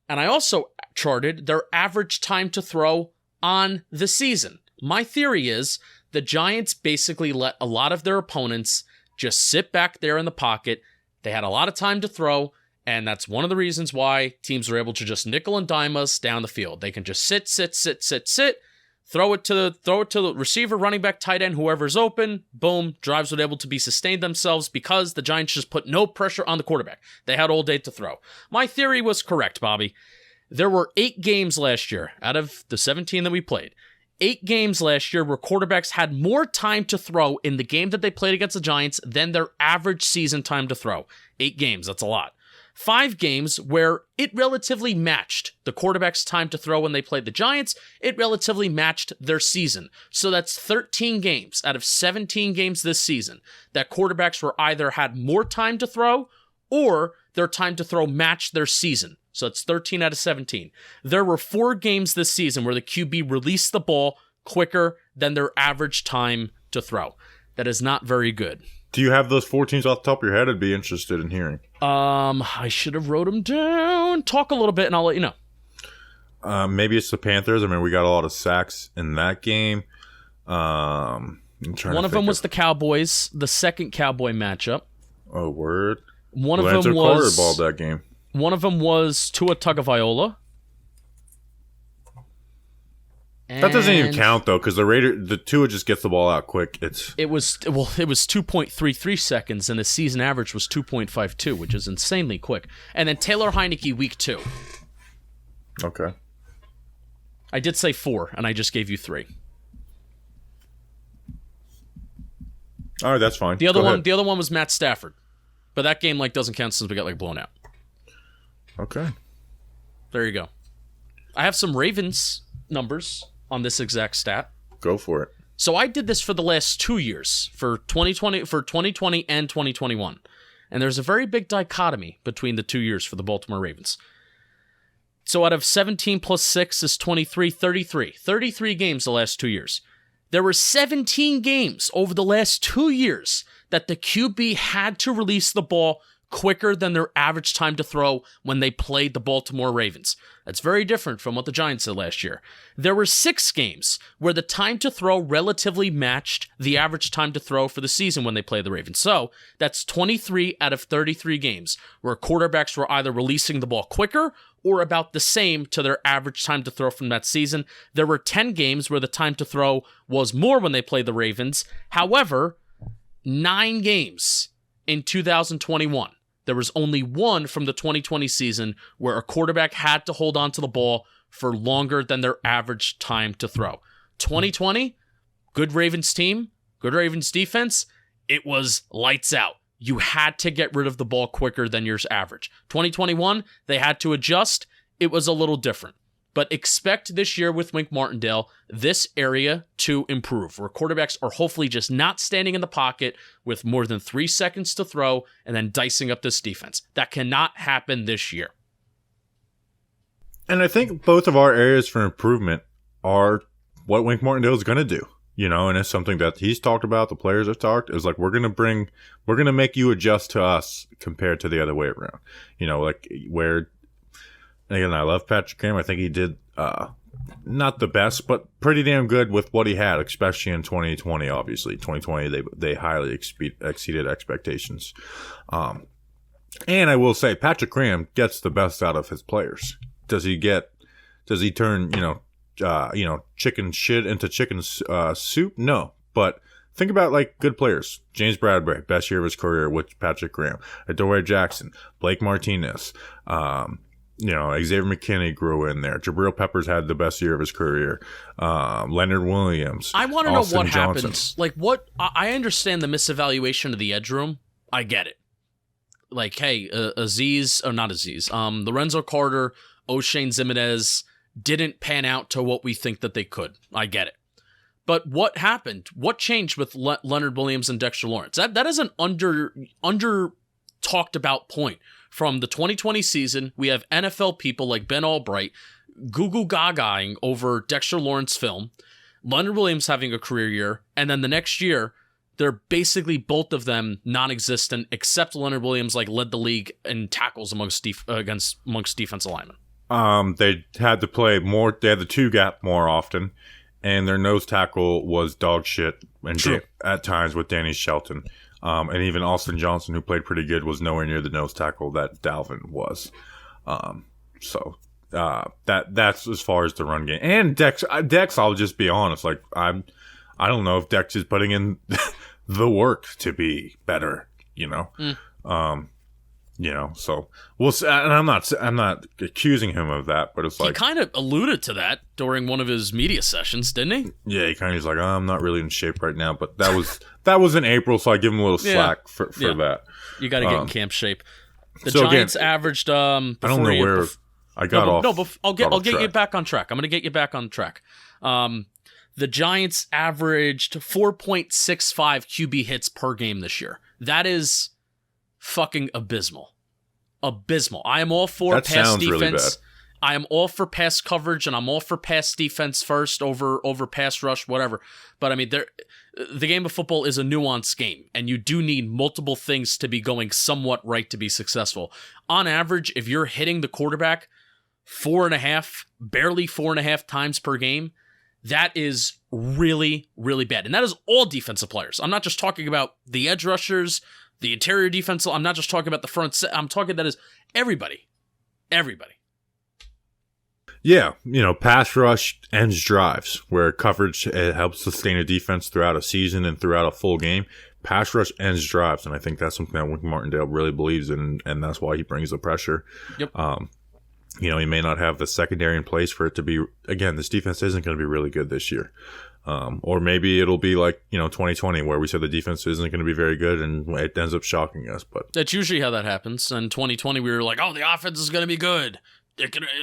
And I also charted their average time to throw on the season. My theory is the Giants basically let a lot of their opponents just sit back there in the pocket. They had a lot of time to throw, and that's one of the reasons why teams are able to just nickel and dime us down the field. They can just sit, throw it to the receiver, running back, tight end, whoever's open. Boom, drives were able to be sustained themselves because the Giants just put no pressure on the quarterback. They had all day to throw. My theory was correct, Bobby. There were 8 games last year out of the 17 that we played. 8 games last year where quarterbacks had more time to throw in the game that they played against the Giants than their average season time to throw. 8 games, that's a lot. 5 games where it relatively matched the quarterback's time to throw when they played the Giants. It relatively matched their season. So that's 13 games out of 17 games this season that quarterbacks were either had more time to throw or their time to throw matched their season. So it's 13 out of 17. There were 4 games this season where the QB released the ball quicker than their average time to throw. That is not very good. Do you have those 4 teams off the top of your head? I'd be interested in hearing. I should have wrote them down. Talk a little bit and I'll let you know. Maybe it's the Panthers. I mean, we got a lot of sacks in that game. One of them was the Cowboys, the second Cowboy matchup. Oh, word. One of them was quarterball that game. One of them was Tua Tagovailoa. That doesn't even count though, because the Tua just gets the ball out quick. It was 2.33 seconds, and the season average was 2.52, which is insanely quick. And then Taylor Heineke week 2. Okay. I did say 4, and I just gave you 3. All right, that's fine. The other one was Matt Stafford, but that game doesn't count since we got blown out. Okay. There you go. I have some Ravens numbers on this exact stat. Go for it. So I did this for the last 2 years, for 2020 and 2021. And there's a very big dichotomy between the 2 years for the Baltimore Ravens. So out of 17 plus 6 is 23, 33. 33 games the last 2 years. There were 17 games over the last 2 years that the QB had to release the ball quicker than their average time to throw when they played the Baltimore Ravens. That's very different from what the Giants did last year. There were 6 games where the time to throw relatively matched the average time to throw for the season when they played the Ravens. So that's 23 out of 33 games where quarterbacks were either releasing the ball quicker or about the same to their average time to throw from that season. There were 10 games where the time to throw was more when they played the Ravens. However, 9 games in 2021. There was only 1 from the 2020 season where a quarterback had to hold on to the ball for longer than their average time to throw. 2020, good Ravens team, good Ravens defense, it was lights out. You had to get rid of the ball quicker than your average. 2021, they had to adjust. It was a little different. But expect this year with Wink Martindale, this area to improve, where quarterbacks are hopefully just not standing in the pocket with more than 3 seconds to throw and then dicing up this defense. That cannot happen this year. And I think both of our areas for improvement are what Wink Martindale is going to do. And it's something that he's talked about, the players have talked, is like, we're going to make you adjust to us compared to the other way around. And again, I love Patrick Graham. I think he did not the best, but pretty damn good with what he had, especially in 2020, obviously. 2020, they highly exceeded expectations. And I will say, Patrick Graham gets the best out of his players. Does he turn, chicken shit into chicken soup? No. But think about, good players. James Bradbury, best year of his career with Patrick Graham. Adoree Jackson, Blake Martinez, Xavier McKinney grew in there. Jabril Peppers had the best year of his career. Leonard Williams. I want to know what happens. I understand the misevaluation of the edge room. I get it. Lorenzo Carter, O'Shane Zimenez didn't pan out to what we think that they could. I get it. But what happened? What changed with Leonard Williams and Dexter Lawrence? That is an under talked about point. From the 2020 season, we have NFL people like Ben Albright goo gagaing over Dexter Lawrence film, Leonard Williams having a career year, and then the next year, they're basically both of them non-existent, except Leonard Williams led the league in tackles amongst defensive linemen. They had to play more. They had the 2-gap more often, and their nose tackle was dog shit at times with Danny Shelton. And even Austin Johnson, who played pretty good, was nowhere near the nose tackle that Dalvin was. That's as far as the run game. And Dex, I'll just be honest. I don't know if Dex is putting in the work to be better. So we'll see. And I'm not accusing him of that, but he kind of alluded to that during one of his media sessions, didn't he? Yeah, he kind of was like, I'm not really in shape right now, but that was in April, so I give him a little slack for that. You got to get in camp shape. The Giants averaged. I don't know where I got off. No, but I'll get you back on track. I'm going to get you back on track. The Giants averaged 4.65 QB hits per game this year. That is fucking abysmal. I am all for pass defense. Really bad. I am all for pass coverage, and I'm all for pass defense first over pass rush, whatever. But I mean, the game of football is a nuanced game, and you do need multiple things to be going somewhat right to be successful. On average, if you're hitting the quarterback 4.5 times per game, that is really, really bad. And that is all defensive players. I'm not just talking about the edge rushers, the interior defense. I'm not just talking about the front. I'm talking that is everybody. Everybody. Yeah, pass rush ends drives, where coverage helps sustain a defense throughout a season and throughout a full game. Pass rush ends drives, and I think that's something that Wink Martindale really believes in, and that's why he brings the pressure. Yep. He may not have the secondary in place for it to be, again, this defense isn't going to be really good this year. Or maybe it'll be 2020, where we said the defense isn't going to be very good, and it ends up shocking us. But that's usually how that happens. In 2020, we were like, "Oh, the offense is going to be good."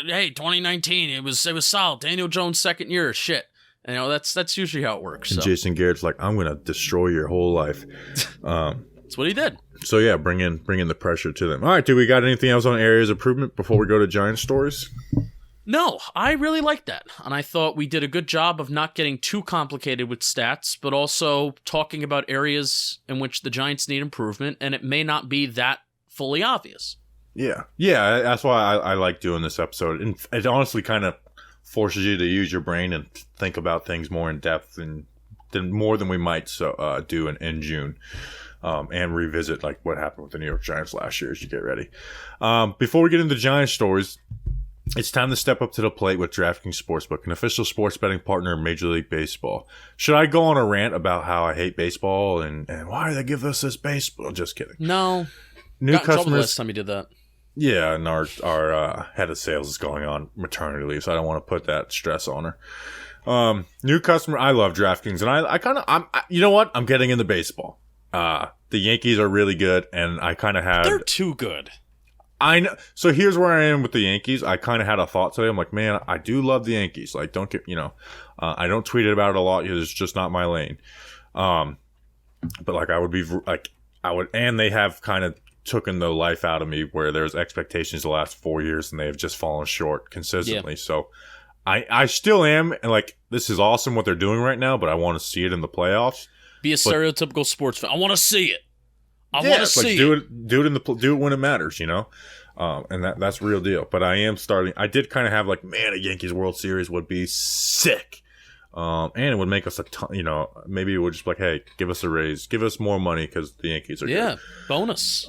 Hey, 2019, it was solid. Daniel Jones' second year, shit. That's usually how it works. And Jason Garrett's like, "I'm going to destroy your whole life." That's what he did. So yeah, bring in the pressure to them. All right, do we got anything else on areas of improvement before we go to Giant stories? No, I really liked that. And I thought we did a good job of not getting too complicated with stats, but also talking about areas in which the Giants need improvement. And it may not be that fully obvious. Yeah. That's why I like doing this episode, and it honestly kind of forces you to use your brain and think about things more in depth than more than we might do in June. And revisit like what happened with the New York Giants last year as you get ready. Before we get into Giants stories, it's time to step up to the plate with DraftKings Sportsbook, an official sports betting partner of Major League Baseball. Should I go on a rant about how I hate baseball and why do they give us this baseball? Just kidding. No. New Got in trouble customers. last time you did that. Yeah, and our head of sales is going on maternity leave, so I don't want to put that stress on her. New customer. I love DraftKings, and you know what? I'm getting into baseball. The Yankees are really good, and I kind of had. They're too good. I know. So here's where I am with the Yankees. I kind of had a thought today. I'm like, man, I do love the Yankees. Like, don't get, I don't tweet about it a lot. It's just not my lane. But like, and they have kind of taken the life out of me where there's expectations the last 4 years and they have just fallen short consistently. Yeah. So I still am, and like, this is awesome what they're doing right now, but I want to see it in the playoffs. Be a stereotypical sports fan. I want to see it. I want to see it. Do it when it matters, and that's real deal. But I am starting. I did kind of have like, man, a Yankees World Series would be sick, and it would make us a ton. Maybe it would just be like, hey, give us a raise, give us more money because the Yankees are good. Bonus.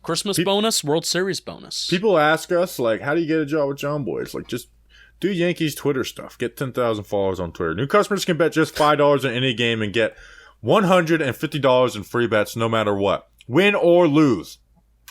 Christmas bonus, World Series bonus. People ask us like, how do you get a job with John Boy? It's like, just do Yankees Twitter stuff. Get 10,000 followers on Twitter. New customers can bet just $5 in any game and get $150 in free bets no matter what. Win or lose.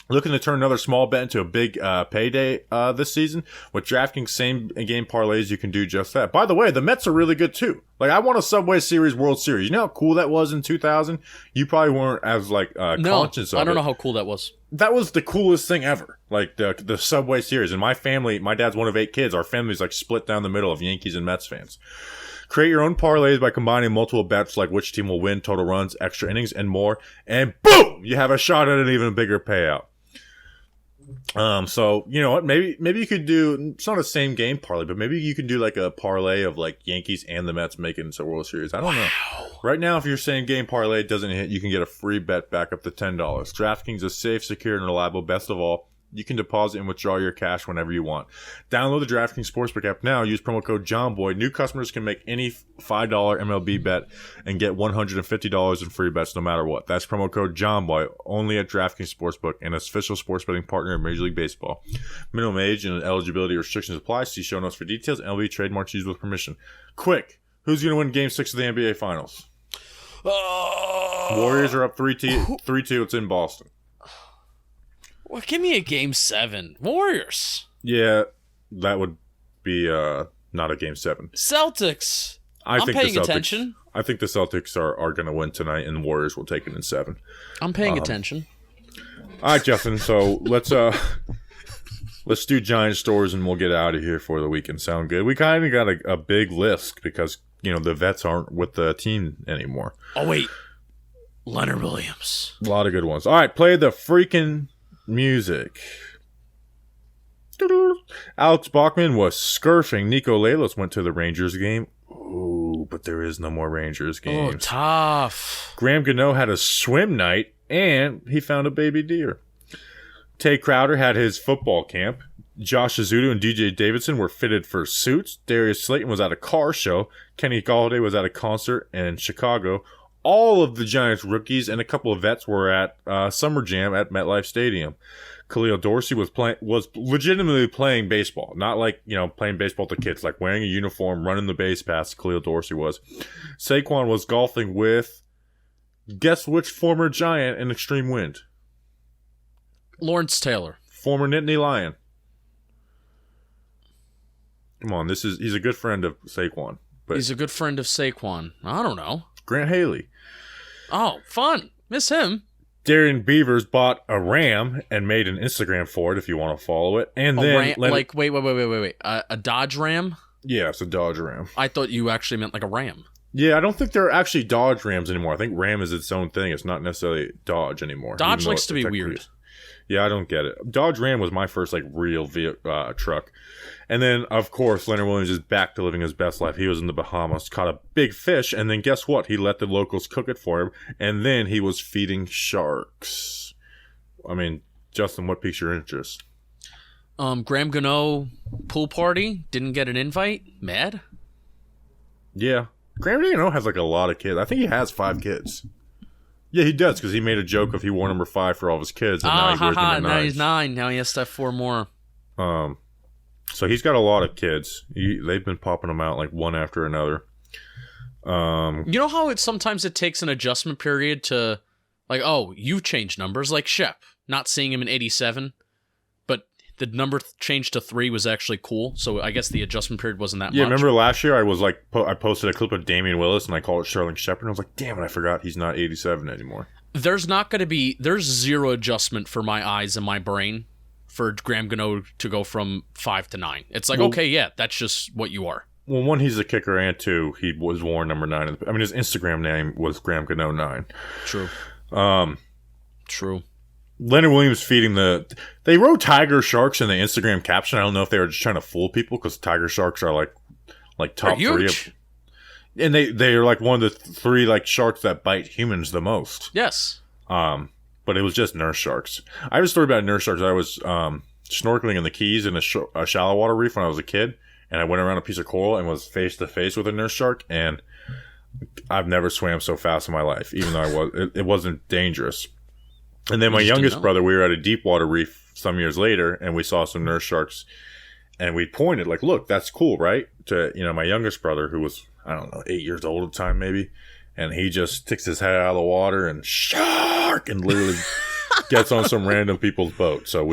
Looking to turn another small bet into a big payday this season? With DraftKings same-game parlays, you can do just that. By the way, the Mets are really good too. Like, I won a Subway Series World Series. You know how cool that was in 2000? You probably weren't as conscious of it. I don't know how cool that was. That was the coolest thing ever. Like, the Subway Series. And my family, my dad's one of 8 kids. Our family's like split down the middle of Yankees and Mets fans. Create your own parlays by combining multiple bets like which team will win, total runs, extra innings, and more. And boom! You have a shot at an even bigger payout. So, you know what? Maybe you could do, it's not a same game parlay, but maybe you could do like a parlay of like Yankees and the Mets making it to World Series. I don't know. Right now, if your same game parlay doesn't hit, you can get a free bet back up to $10. DraftKings is safe, secure, and reliable. Best of all, you can deposit and withdraw your cash whenever you want. Download the DraftKings Sportsbook app now. Use promo code JOHNBOY. New customers can make any $5 MLB bet and get $150 in free bets no matter what. That's promo code JOHNBOY only at DraftKings Sportsbook, an official sports betting partner of Major League Baseball. Minimum age and eligibility restrictions apply. See show notes for details. MLB trademarks used with permission. Quick, who's going to win Game 6 of the NBA Finals? Warriors are up 3-2. It's in Boston. Well, give me a Game 7. Warriors. Yeah, that would be not a Game 7. Celtics. I'm paying attention. I think the Celtics are going to win tonight, and the Warriors will take it in 7. I'm paying attention. All right, Justin. So let's do Giant stories, and we'll get out of here for the weekend. Sound good? We kind of got a big list because the vets aren't with the team anymore. Oh wait, Leonard Williams. A lot of good ones. All right, play the freaking music. Alex Bachman was scurfing. Nico Lalos went to the Rangers game. Ooh, but there is no more Rangers games. Oh, tough. Graham Gano had a swim night, and he found a baby deer. Tay Crowder had his football camp. Josh Azudu and DJ Davidson were fitted for suits. Darius Slayton was at a car show. Kenny Galladay was at a concert in Chicago. All of the Giants rookies and a couple of vets were at Summer Jam at MetLife Stadium. Khalil Dorsey was legitimately playing baseball, not like playing baseball with the kids, like wearing a uniform, running the base pass. Khalil Dorsey was. Saquon was golfing with, guess which former Giant in extreme wind? Lawrence Taylor, former Nittany Lion. Come on, he's a good friend of Saquon. But he's a good friend of Saquon. I don't know. Grant Haley. Oh, fun. Miss him. Darian Beavers bought a Ram and made an Instagram for it if you want to follow it. And then wait. A Dodge Ram? Yeah, it's a Dodge Ram. I thought you actually meant like a Ram. Yeah, I don't think they're actually Dodge Rams anymore. I think Ram is its own thing. It's not necessarily Dodge anymore. Dodge likes to be weird. Yeah, I don't get it. Dodge Ram was my first real truck. And then, of course, Leonard Williams is back to living his best life. He was in the Bahamas, caught a big fish, and then guess what? He let the locals cook it for him, and then he was feeding sharks. I mean, Justin, what piques your interest? Graham Gano pool party, didn't get an invite. Mad? Yeah. Graham Gano has like a lot of kids. I think he has 5 kids. Yeah, he does, because he made a joke if he wore number 5 for all of his kids, and now he wears number 9. Now he's 9. Now he has to have 4 more. So he's got a lot of kids. They've been popping them out like one after another. You know how sometimes it takes an adjustment period to, like, oh, you changed numbers, like Shep, not seeing him in 87, but the number changed to 3 was actually cool. So I guess the adjustment period wasn't that much. Yeah, remember last year I was like, I posted a clip of Damian Willis and I called it Sterling Shepard, and I was like, damn it, I forgot he's not 87 anymore. There's 0 adjustment for my eyes and my brain for Graham Gano to go from 5 to 9. It's like, okay, yeah, that's just what you are. Well, 1, he's a kicker, and 2, he was worn number 9. I mean, his Instagram name was Graham Gano 9. True. True. Leonard Williams feeding they wrote Tiger Sharks in the Instagram caption. I don't know if they were just trying to fool people, because Tiger Sharks are like top 3 and they're like one of the 3 like sharks that bite humans the most. Yes. But it was just nurse sharks. I have a story about nurse sharks. I was snorkeling in the Keys in a shallow water reef when I was a kid, and I went around a piece of coral and was face to face with a nurse shark, and I've never swam so fast in my life, even though it wasn't dangerous. And then my youngest brother, we were at a deep water reef some years later, and we saw some nurse sharks, and we pointed like, look, that's cool, right? To, my youngest brother, who was, I don't know, 8 years old at the time maybe, and he just sticks his head out of the water and shark, and literally gets on some random people's boat. So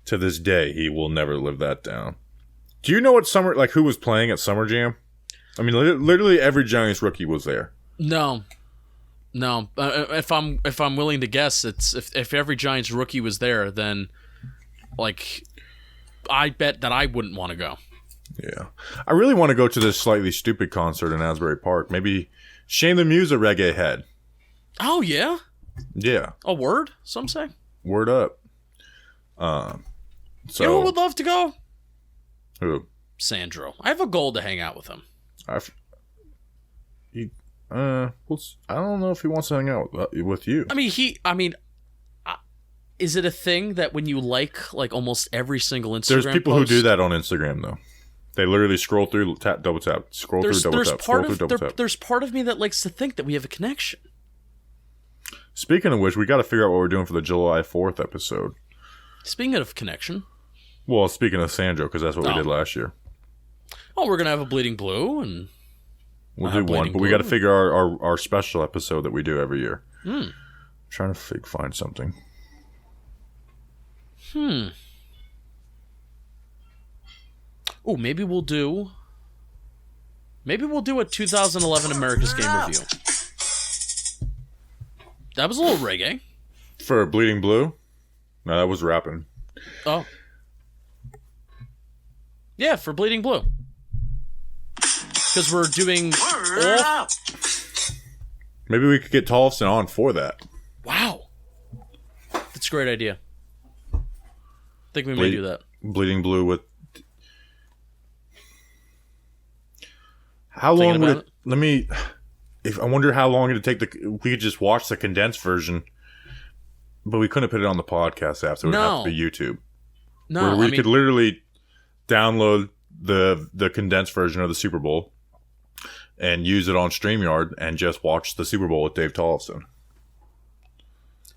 to this day, he will never live that down. Do you know what who was playing at Summer Jam? I mean, literally every Giants rookie was there. No. If I'm willing to guess, it's if every Giants rookie was there, then like I bet that I wouldn't want to go. Yeah, I really want to go to this Slightly Stupid concert in Asbury Park. Maybe Shane Lemieux's a reggae head. Oh yeah, yeah. A word, some say. Word up. So you know who would love to go? Who? Sandro. I have a goal to hang out with him. I don't know if he wants to hang out with you. Is it a thing that when you like almost every single Instagram There's people post, who do that on Instagram, though. They literally scroll through, tap, double tap, scroll through, double tap, scroll through, double tap. There's part of me that likes to think that we have a connection. Speaking of which, we got to figure out what we're doing for the July 4th episode. Speaking of connection. Well, speaking of Sandro, because that's what we did last year. Oh, we're going to have a Bleeding Blue, and we'll do one, but we got to figure our special episode that we do every year. I'm trying to find something. Oh, maybe we'll do a 2011 America's Game review. That was a little reggae. For Bleeding Blue? No, that was rapping. Oh. Yeah, for Bleeding Blue. Because we're doing all... Maybe we could get Tollefson on for that. Wow. That's a great idea. I think we may do that. Bleeding Blue with... How long would it... Let me... I wonder how long it'd take we could just watch the condensed version, but we couldn't put it on the podcast app, so it would have to be YouTube. No, we could literally download the condensed version of the Super Bowl and use it on StreamYard and just watch the Super Bowl with Dave Tollefson.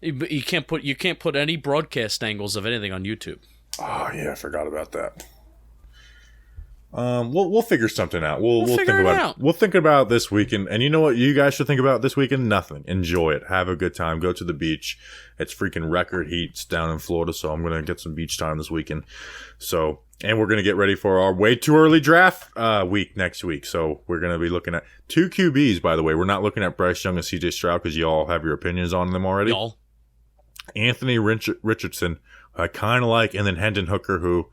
But you can't put any broadcast angles of anything on YouTube. Oh yeah, I forgot about that. We'll figure something out. We'll think about it. We'll think about this weekend. And you know what you guys should think about this weekend? Nothing. Enjoy it. Have a good time. Go to the beach. It's freaking record heat down in Florida, so I'm gonna get some beach time this weekend. So, and we're gonna get ready for our way too early draft week next week. So we're gonna be looking at 2 QBs. By the way, we're not looking at Bryce Young and CJ Stroud because you all have your opinions on them already. Y'all. Anthony Richardson, I kind of like, and then Hendon Hooker, who.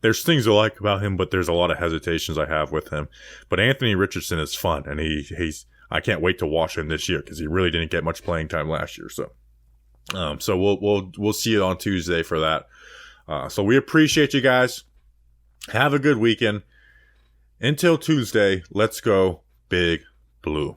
There's things I like about him, but there's a lot of hesitations I have with him. But Anthony Richardson is fun, and I can't wait to watch him this year because he really didn't get much playing time last year. So we'll see you on Tuesday for that. So we appreciate you guys. Have a good weekend. Until Tuesday, let's go Big Blue.